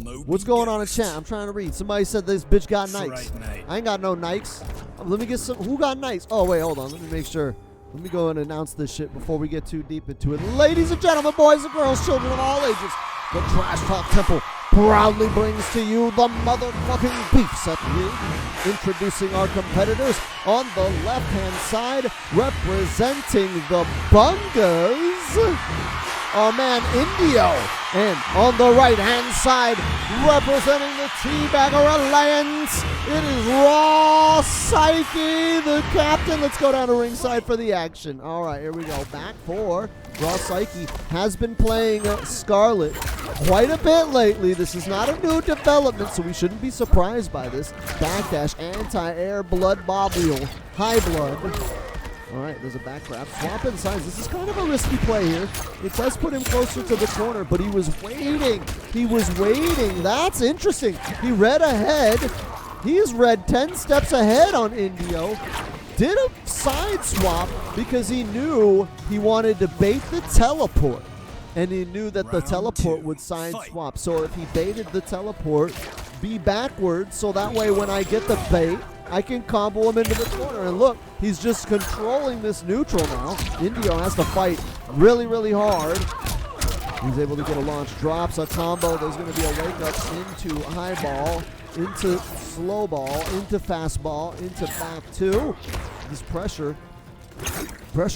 What's going on in chat? I'm trying to read. Somebody said this bitch got Nikes. I ain't got no Nikes. Let me get some. Who got Nikes? Oh, wait, hold on. Let me make sure. Let me go and announce this shit before we get too deep into it. Ladies and gentlemen, boys and girls, children of all ages, the Trash Talk Temple proudly brings to you the motherfucking beef set league. Introducing our competitors on the left-hand side, representing the Bungas, our man Indio. And on the right-hand side, representing the Teabagger Alliance, it is Raw Psyche, the captain. Let's go down to ringside for the action. All right, here we go. Back for Raw Psyche. Has been playing Skarlet quite a bit lately. This is not a new development, so we shouldn't be surprised by this. Backdash, anti-air, blood bobble, high blood. All right, there's a back grab. Swap in sides. This is kind of a risky play here. It does put him closer to the corner, but he was waiting. He was waiting. That's interesting. He read ahead. He's read 10 steps ahead on Indio. Did a side swap because he knew he wanted to bait the teleport. And he knew that the teleport would side swap. So if he baited the teleport, be backwards, so that way when I get the bait, I can combo him into the corner. And look, he's just controlling this neutral now. Indio has to fight really, really hard. He's able to get a launch, drops a combo. There's going to be a wake up into high ball, into slow ball, into fast ball, into back two. This pressure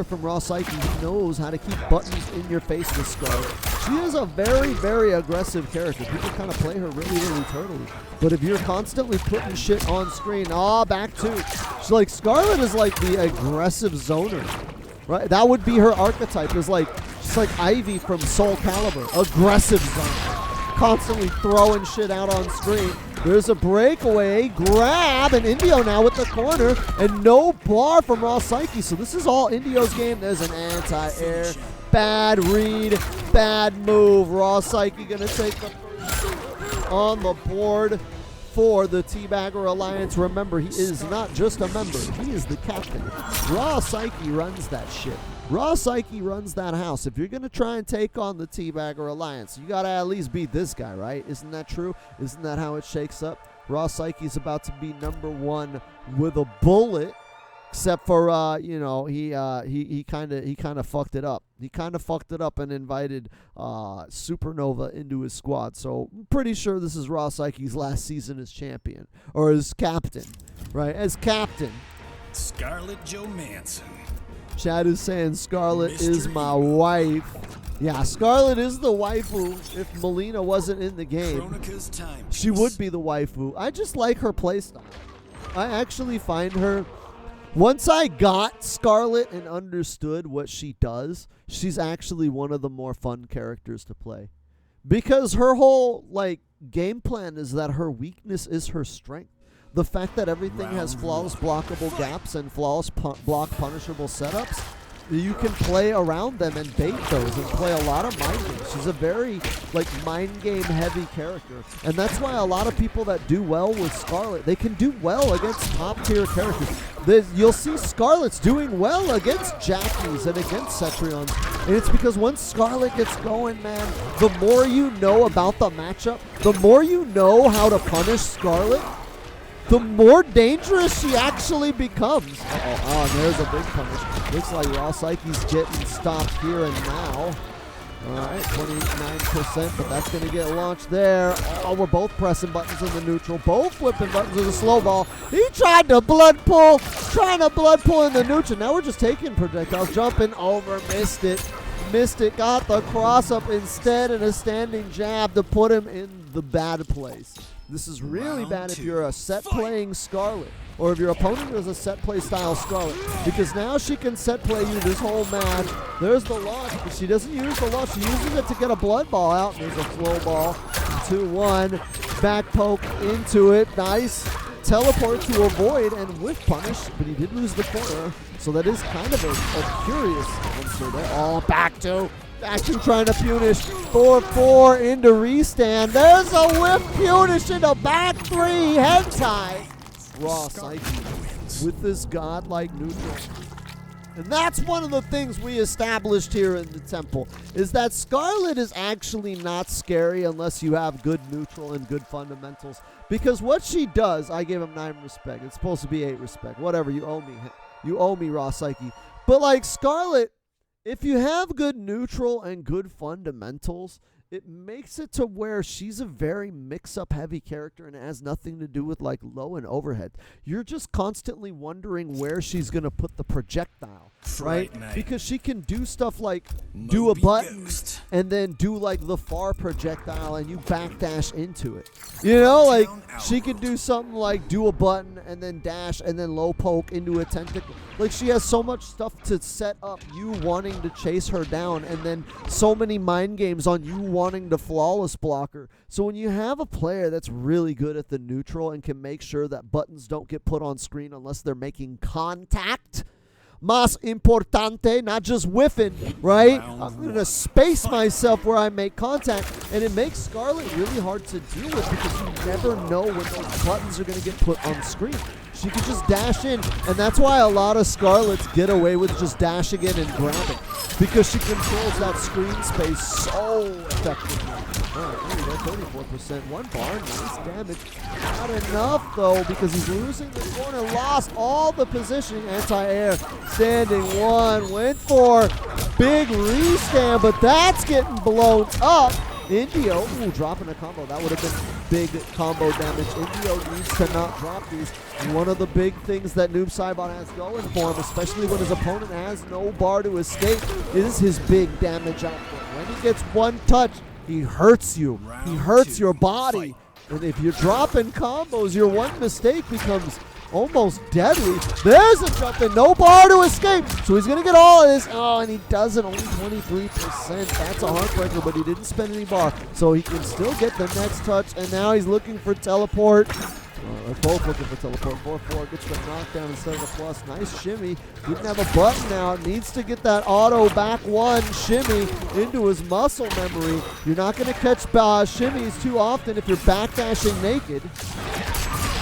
from Raw Psyche. He knows how to keep buttons in your face with Skarlet. She is a very, very aggressive character. People kind of play her really, really turtly. But if you're constantly putting shit on screen, back two. She's like, Skarlet is like the aggressive zoner, right? That would be her archetype. Is like, she's like Ivy from Soul Calibur, aggressive zoner, constantly throwing shit out on screen. There's a breakaway grab, and Indio now with the corner, and no bar from Raw Psyche. So this is all Indio's game. There's an anti-air, bad read, bad move. Raw Psyche gonna take the first on the board for the Teabagger Alliance. Remember, he is not just a member, he is the captain. Raw Psyche runs that shit. Raw Psyche runs that house. If you're going to try and take on the Teabagger Alliance, you got to at least beat this guy, right? Isn't that true? Isn't that how it shakes up? Raw Psyche's about to be number 1 with a bullet, except for, he kind of fucked it up. He kind of fucked it up and invited Supernova into his squad. So I'm pretty sure this is Raw Psyche's last season as champion, or as captain, right? As captain. Skarlet Johansson. Chad is saying Skarlet is my wife. Yeah, Skarlet is the waifu. If Melina wasn't in the game, she would be the waifu. I just like her playstyle. I actually find her, once I got Skarlet and understood what she does, she's actually one of the more fun characters to play. Because her whole game plan is that her weakness is her strength. The fact that everything has flawless blockable gaps and flawless block punishable setups, you can play around them and bait those and play a lot of mind games. She's a very mind game heavy character. And that's why a lot of people that do well with Skarlet, they can do well against top tier characters. You'll see Skarlet's doing well against Jackies and against Cetrions. And it's because once Skarlet gets going, man, the more you know about the matchup, the more you know how to punish Skarlet, the more dangerous she actually becomes. And there's a big punish. Looks like Raw Psyche's getting stopped here and now. All right, 29%, but that's going to get launched there. We're both pressing buttons in the neutral. Both flipping buttons in the slow ball. He tried to blood pull, trying to blood pull in the neutral. Now we're just taking projectiles, jumping over, missed it. Got the cross up instead and a standing jab to put him in the bad place. This is really bad if you're a set playing Skarlet, or if your opponent is a set play style Skarlet, because now she can set play you this whole match. There's the launch, but she doesn't use the launch. She uses it to get a blood ball out. There's a flow ball, 2-1, back poke into it. Nice teleport to avoid and whiff punish, but he did lose the corner. So that is kind of a curious answer there. Back to trying to punish. 4-4 into restand. There's a whiff punish into back 3. Head tie. Raw Psyche with this godlike neutral. And that's one of the things we established here in the temple, is that Skarlet is actually not scary unless you have good neutral and good fundamentals. Because what she does, I gave him 9 respect. It's supposed to be 8 respect. Whatever, you owe me. You owe me, Raw Psyche. But like Skarlet, if you have good neutral and good fundamentals, it makes it to where she's a very mix-up heavy character, and it has nothing to do with like low and overhead. You're just constantly wondering where she's going to put the projectile, right? Because she can do stuff like do a button and then do like the far projectile and you backdash into it. You know, like she can do something like do a button and then dash and then low poke into a tentacle. Like she has so much stuff to set up you wanting to chase her down, and then so many mind games on you wanting to flawless block her. So when you have a player that's really good at the neutral and can make sure that buttons don't get put on screen unless they're making contact, más importante, not just whiffing, right? I'm going to space myself where I make contact, and it makes Skarlet really hard to deal with because you never know when those buttons are going to get put on screen. She can just dash in, and that's why a lot of Skarlets get away with just dashing in and grabbing, because she controls that screen space so effectively. Alright, 34%, 1 bar, nice damage. Not enough, though, because he's losing the corner, lost all the positioning. Anti-air, standing 1, went for big restand, but that's getting blown up. Indio, ooh, dropping a combo. That would have been big combo damage. Indio needs to not drop these. One of the big things that Noob Saibot has going for him, especially when his opponent has no bar to escape, is his big damage output. When he gets one touch, he hurts you. He hurts your body. And if you're dropping combos, your one mistake becomes almost deadly. There's a jump in, no bar to escape. So he's going to get all of this. Oh, and he doesn't, only 23%. That's a heartbreaker, but he didn't spend any bar. So he can still get the next touch, and now he's looking for teleport. They're both looking for teleport. 4-4 gets the knockdown instead of the plus. Nice shimmy. Didn't have a button now. Needs to get that auto back 1 shimmy into his muscle memory. You're not going to catch shimmies too often if you're backdashing naked.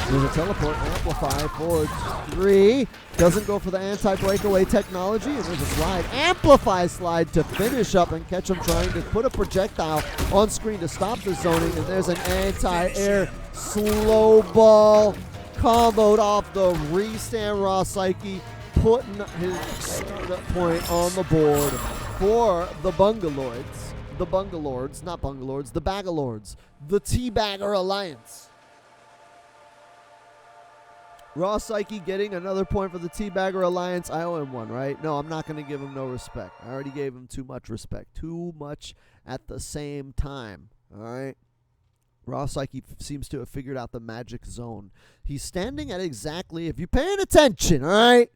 There's a teleport, amplify for 3. Doesn't go for the anti-breakaway technology, and there's a slide. Amplify slide to finish up and catch him trying to put a projectile on screen to stop the zoning, and there's an anti-air slow ball comboed off the restand. Raw Psyche putting his startup point on the board for the Bungalords. The Bungalords, not Bungalords, the Bagalords. The Teabagger Alliance. Raw Psyche getting another point for the Teabagger Alliance. I owe him 1, right? No, I'm not going to give him no respect. I already gave him too much respect. Too much at the same time. All right? Raw Psyche seems to have figured out the magic zone. He's standing at exactly, if you're paying attention, all right?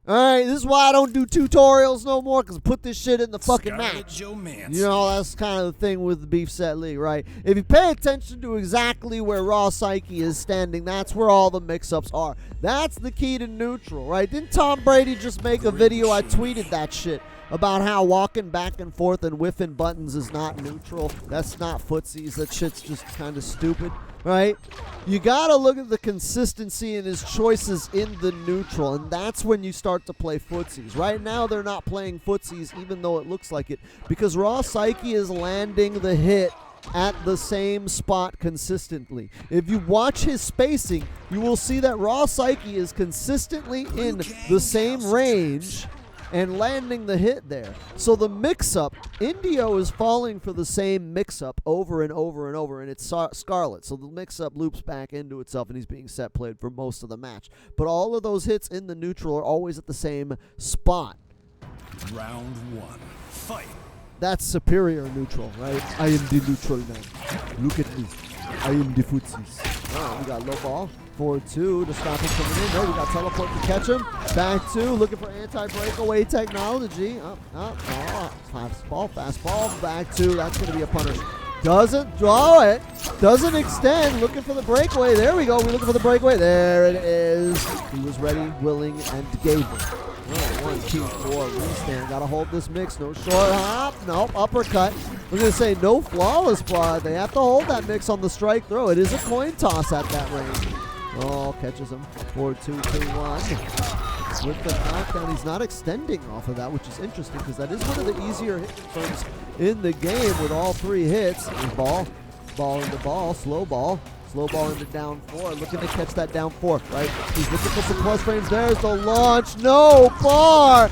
All right, this is why I don't do tutorials no more, because I put this shit in the fucking match. You know, that's kind of the thing with the Beef Set League, right? If you pay attention to exactly where Raw Psyche is standing, that's where all the mix-ups are. That's the key to neutral, right? Didn't Tom Brady just make a video? I tweeted that shit about how walking back and forth and whiffing buttons is not neutral. That's not footsies. That shit's just kind of stupid, right? You got to look at the consistency in his choices in the neutral, and that's when you start to play footsies. Right now, they're not playing footsies, even though it looks like it, because Raw Psyche is landing the hit at the same spot consistently. If you watch his spacing, you will see that Raw Psyche is consistently in the same range and landing the hit there. So the mix-up, Indio is falling for the same mix-up over and over and over, and it's Skarlet. So the mix-up loops back into itself, and he's being set played for most of the match. But all of those hits in the neutral are always at the same spot. Round 1, fight. That's superior neutral, right? I am the neutral man. Look at me. I am the footsies. All right, we got low ball. 4-2 to stop him coming in. No, we got teleport to catch him. Back 2, looking for anti-breakaway technology. Fastball. Back 2, that's going to be a punish. Doesn't draw it. Doesn't extend. Looking for the breakaway. There we go. We're looking for the breakaway. There it is. He was ready, willing, and gave it. 1, 2, 4, restand. Got to hold this mix. No short hop. Nope. Uppercut. I was going to say no flawless blood. They have to hold that mix on the strike throw. It is a coin toss at that range. Oh, catches him. 4, 2, 2, 1. with the knockdown. He's not extending off of that, which is interesting because that is one of the easier hit confirms in the game with all 3 hits. Ball into ball, slow ball into down 4, looking to catch that down 4, right? He's looking for some plus frames. There's the launch. No bar!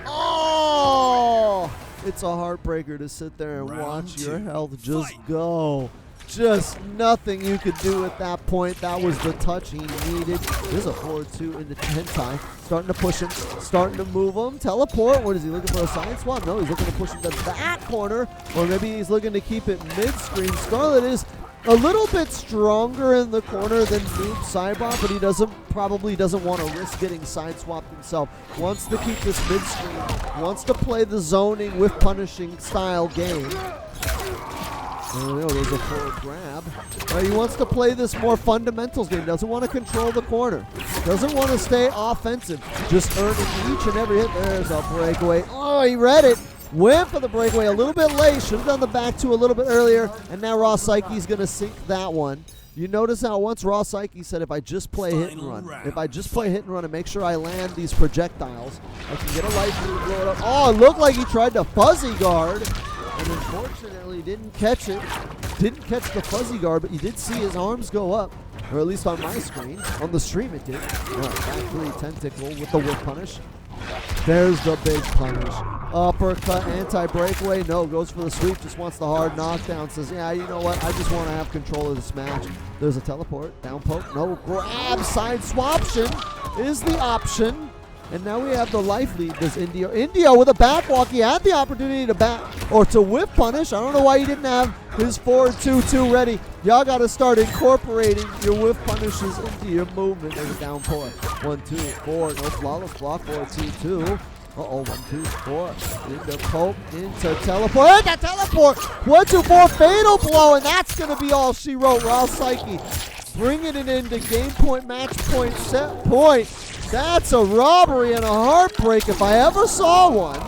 Oh! It's a heartbreaker to sit there and watch your health just go. Just nothing you could do at that point. That was the touch he needed. There's a forward 2 into hentai. Starting to push him. Starting to move him. Teleport. What is he looking for? A side swap? No, he's looking to push him to that corner. Or maybe he's looking to keep it mid-screen. Skarlet is a little bit stronger in the corner than Noob Cybot, but he probably doesn't want to risk getting side swapped himself. Wants to keep this mid-screen. Wants to play the zoning with punishing style game. Oh, there's a forward grab. He wants to play this more fundamentals game. Doesn't want to control the corner. Doesn't want to stay offensive. Just earning each and every hit. There's a breakaway. Oh, he read it. Went for the breakaway a little bit late. Should have done the back 2 a little bit earlier. And now Raw Psyche's going to sink that one. You notice how once Raw Psyche said, if I just play hit and run, and make sure I land these projectiles, I can get a life lead and blow it up. Oh, it looked like he tried to fuzzy guard. And unfortunately didn't catch it. Didn't catch the fuzzy guard, but you did see his arms go up. Or at least on my screen. On the stream it did. All right, back 3 tentacle with the whip punish. There's the big punish. Uppercut, anti-breakaway. No, goes for the sweep. Just wants the hard knockdown. Says, yeah, you know what? I just want to have control of this match. There's a teleport. Down poke. No, grab. Side swaption is the option. And now we have the life lead. Does Indio with a backwalk. He had the opportunity to whip punish. I don't know why he didn't have his forward 2-2 ready. Y'all got to start incorporating your whip punishes into your movement. There's a down pull. 1-2-4. No flawless block. 4-2-2. Uh-oh, 1-2-4. Into poke. Into teleport. And that teleport. 1-2-4. Fatal blow. And that's going to be all she wrote. Raw Psyche bringing it into game point, match point, set point. That's a robbery and a heartbreak if I ever saw one.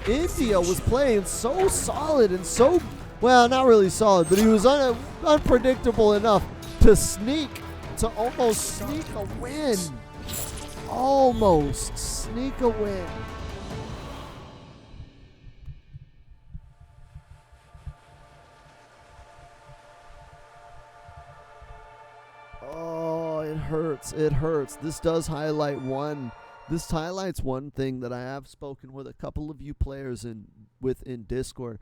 India was playing so solid and so, well, not really solid, but he was unpredictable enough to almost sneak a win. Almost sneak a win. It hurts. It hurts. This does highlight This highlights one thing that I have spoken with a couple of you players in Discord.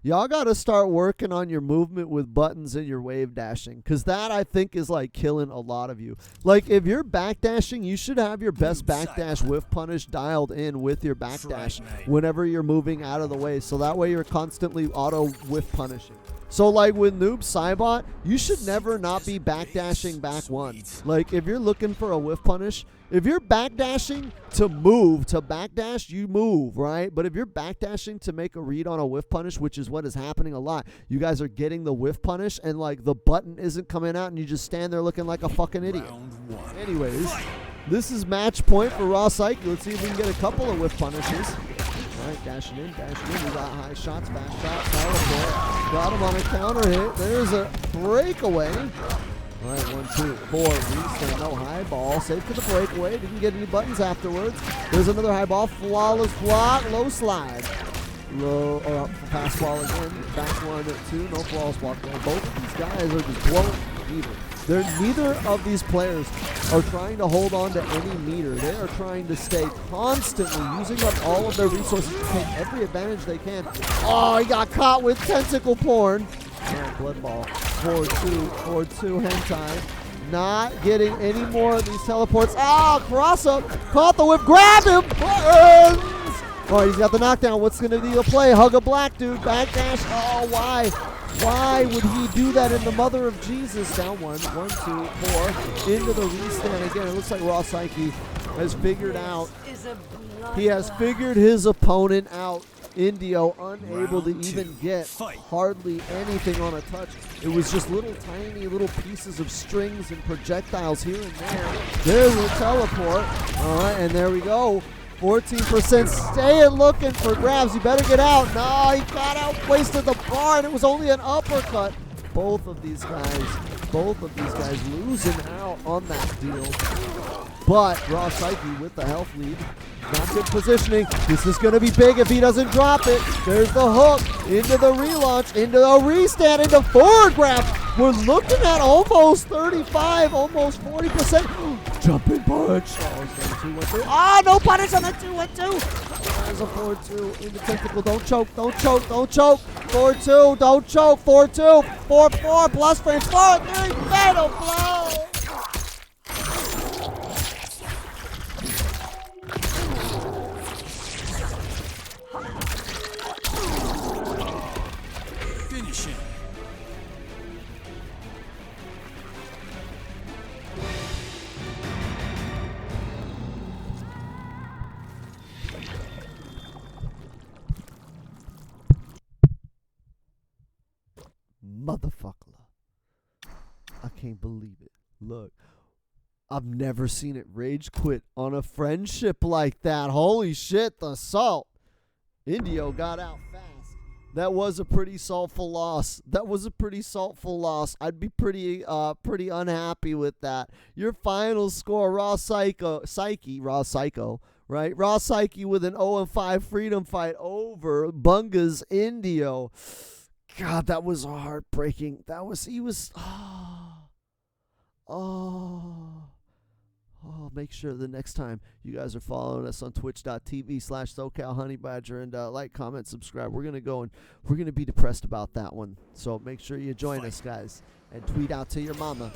Y'all got to start working on your movement with buttons and your wave dashing, because that, I think, is like killing a lot of you. Like, if you're backdashing, you should have your best backdash whiff punish dialed in with your backdash whenever you're moving out of the way, so that way you're constantly auto whiff punishing. So, like, with Noob Cybot, you should never not be backdashing back one. Like, if you're looking for a whiff punish, if you're backdashing to move, to backdash, you move, right? But if you're backdashing to make a read on a whiff punish, which is what is happening a lot, you guys are getting the whiff punish, and, like, the button isn't coming out, and you just stand there looking like a fucking idiot. Anyways, this is match point for Raw Psyche. Let's see if we can get a couple of whiff punishes. All right, dashing in. We got high shots, back shot, teleport. Got him on a counter hit. There's a breakaway. All right, 1, 2, 4. Reset, no high ball. Safe for the breakaway. Didn't get any buttons afterwards. There's another high ball. Flawless block. Low slide. Low, pass ball again. Back 1, 2. No flawless block there. Both of these guys are just blowing meter. Neither of these players are trying to hold on to any meter. They are trying to stay constantly using up all of their resources to take every advantage they can. Oh, he got caught with tentacle porn. All right, blood ball. 4-2 hentai. Not getting any more of these teleports. Ah, cross up. Caught the whip. Grab him. Buttons. All right, he's got the knockdown. What's going to be the play? Hug a black dude. Backdash. Oh, why? Why would he do that in the mother of Jesus? Down 1, 2, 4. Into the restand again. It looks like Raw Psyche has figured out. He has figured his opponent out. Indio unable to even get hardly anything on a touch. It was just tiny little pieces of strings and projectiles here and there. There's a teleport. All right, and there we go. 14% staying looking for grabs. He better get out. No, he got out, wasted the bar, and it was only an uppercut. Both of these guys losing out on that deal. But Raw Psyche with the health lead. Not good positioning. This is going to be big if he doesn't drop it. There's the hook into the relaunch, into the restand, into forward grab. We're looking at almost 35, almost 40%. Jumping punch. Oh, no punish on the 2-1-2. There's a 4-2 in the technical. Don't choke, don't choke, don't choke. 4-2, don't choke. 4-2, 4-4, plus frame, 4-3, fatal blow. Finishing. Motherfucker. I can't believe it. Look. I've never seen it rage quit on a friendship like that. Holy shit, the salt. Indio got out fast. That was a pretty saltful loss. I'd be pretty unhappy with that. Your final score, Raw Psycho, right? Raw Psyche with an 0-5 freedom fight over Bunga's Indio. God, that was heartbreaking. Make sure the next time you guys are following us on twitch.tv/SoCalHoneyBadger and like, comment, subscribe. We're going to be depressed about that one. So make sure you join us, guys, and tweet out to your mama.